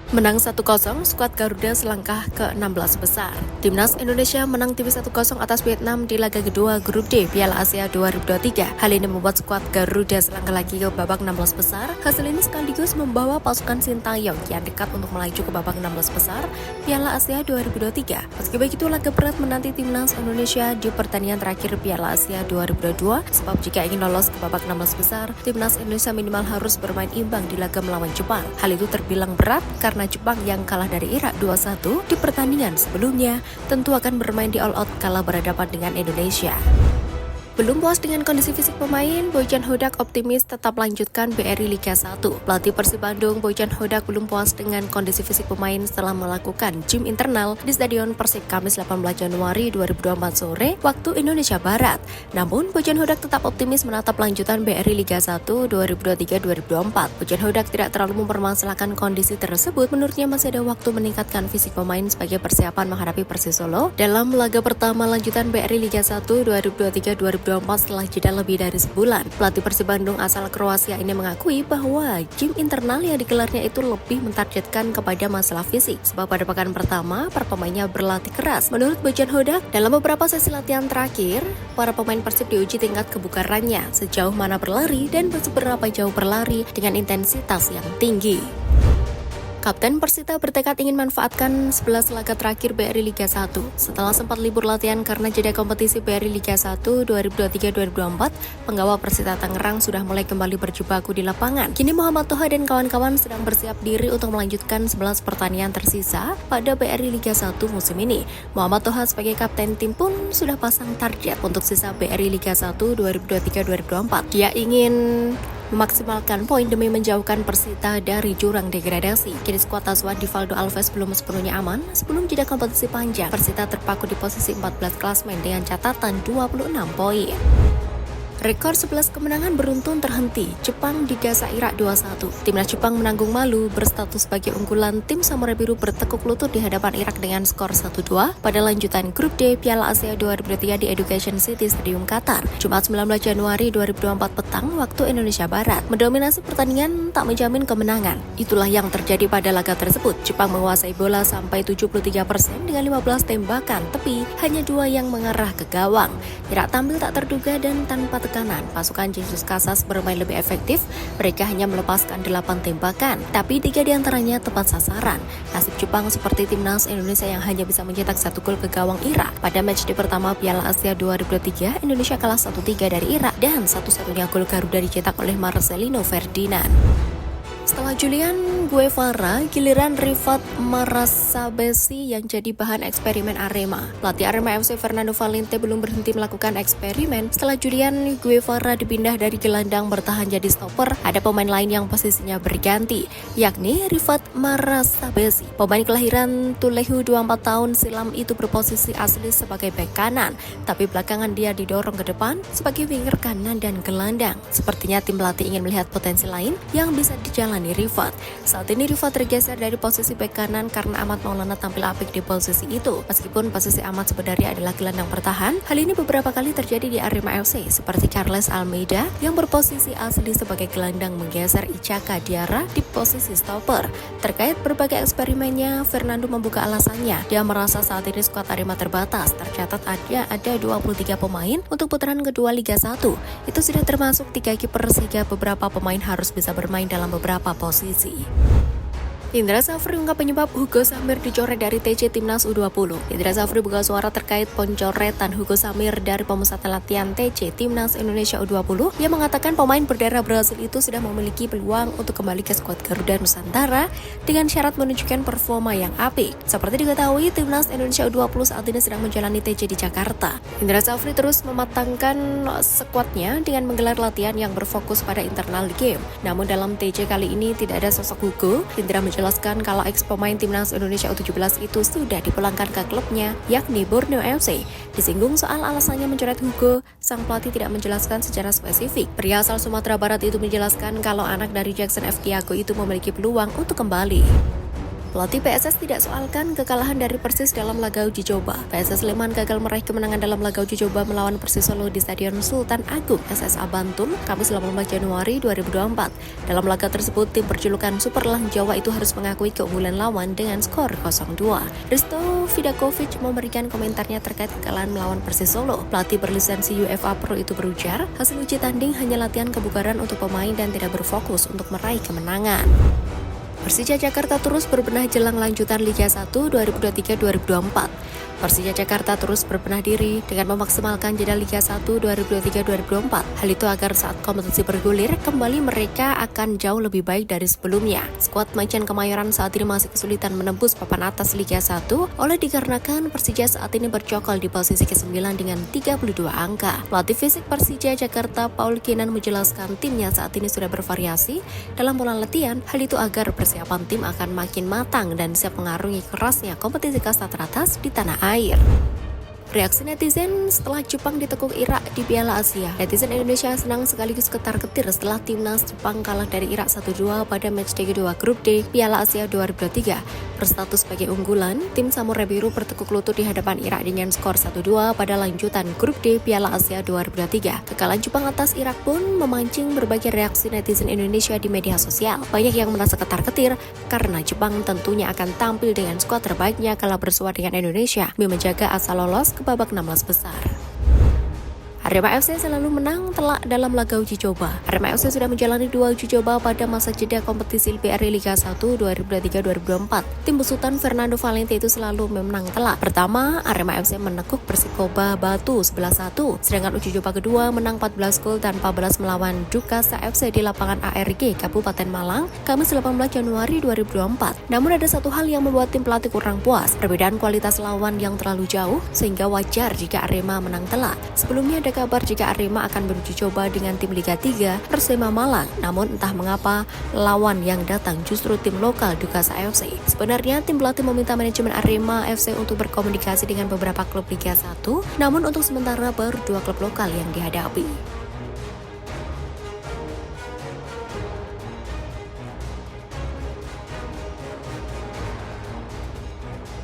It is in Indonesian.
Menang 1-0, skuad Garuda selangkah ke-16 besar. Timnas Indonesia menang tipis 1-0 atas Vietnam di laga kedua Grup D Piala Asia 2023. Hal ini membuat skuad Garuda selangkah lagi ke babak 16 besar. Hasil ini sekaligus membawa pasukan Sintayong yang dekat untuk melaju ke babak 16 besar Piala Asia 2023. Meski begitu, laga berat menanti Timnas Indonesia di pertandingan terakhir Piala Asia 2022, sebab jika ingin lolos ke babak 16 besar, Timnas Indonesia minimal harus bermain imbang di laga melawan Jepang. Hal itu terbilang berat karena Jepang yang kalah dari Irak 2-1 di pertandingan sebelumnya tentu akan bermain di all-out kala berhadapan dengan Indonesia. Belum puas dengan kondisi fisik pemain, Bojan Hodak optimis tetap lanjutkan BRI Liga 1. Pelatih Persib Bandung, Bojan Hodak belum puas dengan kondisi fisik pemain setelah melakukan gym internal di Stadion Persib Kamis 18 Januari 2024 sore waktu Indonesia Barat. Namun, Bojan Hodak tetap optimis menatap lanjutan BRI Liga 1 2023-2024. Bojan Hodak tidak terlalu mempermasalahkan kondisi tersebut. Menurutnya masih ada waktu meningkatkan fisik pemain sebagai persiapan menghadapi Persis Solo dalam laga pertama lanjutan BRI Liga 1 2023-2024 setelah jeda lebih dari sebulan. Pelatih Persib Bandung asal Kroasia ini mengakui bahwa gym internal yang digelarnya itu lebih mentargetkan kepada masalah fisik, sebab pada pekan pertama para pemainnya berlatih keras. Menurut Bojan Hodak, dalam beberapa sesi latihan terakhir, para pemain Persib diuji tingkat kebugarannya, sejauh mana berlari dan seberapa jauh berlari dengan intensitas yang tinggi. Kapten Persita bertekad ingin manfaatkan 11 laga terakhir BRI Liga 1. Setelah sempat libur latihan karena jeda kompetisi BRI Liga 1 2023-2024, penggawa Persita Tangerang sudah mulai kembali berjibaku di lapangan. Kini Muhammad Toha dan kawan-kawan sedang bersiap diri untuk melanjutkan 11 pertandingan tersisa pada BRI Liga 1 musim ini. Muhammad Toha sebagai kapten tim pun sudah pasang target untuk sisa BRI Liga 1 2023-2024. Dia ingin memaksimalkan poin demi menjauhkan Persita dari jurang degradasi. Kini skuad asuhan Divaldo Alves belum sepenuhnya aman. Sebelum jeda kompetisi panjang, Persita terpaku di posisi 14 klasmen dengan catatan 26 poin. Rekor 11 kemenangan beruntun terhenti. Jepang digasa Irak 2-1. Timnas Jepang menanggung malu berstatus sebagai unggulan. Tim Samurai Biru bertekuk lutut di hadapan Irak dengan skor 1-2 pada lanjutan Grup D Piala Asia 2023 di Education City Stadium Qatar, Jumat 19 Januari 2024 petang waktu Indonesia Barat. Mendominasi pertandingan tak menjamin kemenangan. Itulah yang terjadi pada laga tersebut. Jepang menguasai bola sampai 73% dengan 15 tembakan, tapi hanya 2 yang mengarah ke gawang. Irak tampil tak terduga dan tanpa tekanan. Pasukan Jesus Casas bermain lebih efektif. Mereka hanya melepaskan 8 tembakan, tapi 3 diantaranya tepat sasaran. Nasib Jepang seperti Timnas Indonesia yang hanya bisa mencetak 1 gol ke gawang Irak. Pada matchday pertama Piala Asia 2023, Indonesia kalah 1-3 dari Irak dan satu-satunya gol Garuda dicetak oleh Marcelino Ferdinand. Setelah Julian Guevara, giliran Rifat Marasabesi yang jadi bahan eksperimen Arema. Pelatih Arema FC Fernando Valente belum berhenti melakukan eksperimen. Setelah Julian Guevara dipindah dari gelandang bertahan jadi stopper, ada pemain lain yang posisinya berganti, yakni Rifat Marasabesi. Pemain kelahiran Tulehu 24 tahun silam itu berposisi asli sebagai bek kanan, tapi belakangan dia didorong ke depan sebagai winger kanan dan gelandang. Sepertinya tim pelatih ingin melihat potensi lain yang bisa dijalani Rifat. Saat ini Rifat tergeser dari posisi bek kanan karena Ahmad Maulana tampil apik di posisi itu. Meskipun posisi Ahmad sebenarnya adalah gelandang bertahan, hal ini beberapa kali terjadi di Arema FC, seperti Charles Almeida yang berposisi asli sebagai gelandang menggeser Icaka Diarra di posisi stopper. Terkait berbagai eksperimennya, Fernando membuka alasannya. Dia merasa saat ini skuad Arema terbatas. Tercatat ada 23 pemain untuk putaran kedua Liga 1. Itu sudah termasuk 3 kiper sehingga beberapa pemain harus bisa bermain dalam beberapa posisi. Indra Safri ungkap penyebab Hugo Samir dicoret dari TC Timnas U20. Indra Safri buka suara terkait pencoretan Hugo Samir dari pemusatan latihan TC Timnas Indonesia U20. Ia mengatakan pemain berdarah Brasil itu sudah memiliki peluang untuk kembali ke skuad Garuda Nusantara dengan syarat menunjukkan performa yang apik. Seperti diketahui, Timnas Indonesia U20 saat ini sedang menjalani TC di Jakarta. Indra Safri terus mematangkan skuadnya dengan menggelar latihan yang berfokus pada internal game. Namun dalam TC kali ini tidak ada sosok Hugo. Indra menjelaskan kalau ex pemain Timnas Indonesia U17 itu sudah dipulangkan ke klubnya, yakni Borneo FC. Disinggung soal alasannya mencoret Hugo, sang pelatih tidak menjelaskan secara spesifik. Pria asal Sumatera Barat itu menjelaskan kalau anak dari Jackson F. Tiago itu memiliki peluang untuk kembali. Pelatih PSS tidak soalkan kekalahan dari Persis dalam laga uji coba. PSS Sleman gagal meraih kemenangan dalam laga uji coba melawan Persis Solo di Stadion Sultan Agung, SSA Bantul, Kamis 18 Januari 2024. Dalam laga tersebut, tim berjulukan Super Lang Jawa itu harus mengakui keunggulan lawan dengan skor 0-2. Risto Vidakovic memberikan komentarnya terkait kekalahan melawan Persis Solo. Pelatih berlisensi UEFA Pro itu berujar, hasil uji tanding hanya latihan kebugaran untuk pemain dan tidak berfokus untuk meraih kemenangan. Persija Jakarta terus berbenah jelang lanjutan Liga 1 2023-2024. Persija Jakarta terus berbenah diri dengan memaksimalkan jeda Liga 1 2023-2024. Hal itu agar saat kompetisi bergulir, kembali mereka akan jauh lebih baik dari sebelumnya. Skuad Macan Kemayoran saat ini masih kesulitan menembus papan atas Liga 1, oleh dikarenakan Persija saat ini bercokol di posisi ke-9 dengan 32 angka. Pelatih fisik Persija Jakarta, Paul Kinan, menjelaskan timnya saat ini sudah bervariasi dalam pola latihan. Hal itu agar persiapan tim akan makin matang dan siap mengarungi kerasnya kompetisi kasta teratas di tanah air. Reaksi netizen setelah Jepang ditekuk Irak di Piala Asia. Netizen Indonesia senang sekaligus ketar-ketir setelah timnas Jepang kalah dari Irak 1-2 pada matchday kedua grup D Piala Asia 2023. Berstatus sebagai unggulan, tim Samurai Biru bertekuk lutut di hadapan Irak dengan skor 1-2 pada lanjutan grup D Piala Asia 2023. Kekalahan Jepang atas Irak pun memancing berbagai reaksi netizen Indonesia di media sosial. Banyak yang merasa ketar-ketir karena Jepang tentunya akan tampil dengan skuad terbaiknya kala bersua dengan Indonesia demi menjaga asa lolos ke babak 16 besar. Arema FC selalu menang telak dalam laga uji coba. Arema FC sudah menjalani 2 uji coba pada masa jeda kompetisi LPR Liga 1 2023-2024. Tim besutan Fernando Valente itu selalu menang telak. Pertama, Arema FC menekuk Persikoba Batu 11-1. Sedangkan uji coba kedua menang 14 gol tanpa balas melawan Dukasa FC di lapangan ARG Kabupaten Malang, Kamis 18 Januari 2024. Namun ada satu hal yang membuat tim pelatih kurang puas, perbedaan kualitas lawan yang terlalu jauh sehingga wajar jika Arema menang telak. Sebelumnya ada kabar jika Arema akan beruji coba dengan tim Liga 3 Persema Malang, namun entah mengapa lawan yang datang justru tim lokal Dukasa FC. Sebenarnya tim pelatih meminta manajemen Arema FC untuk berkomunikasi dengan beberapa klub Liga 1, namun untuk sementara baru 2 klub lokal yang dihadapi.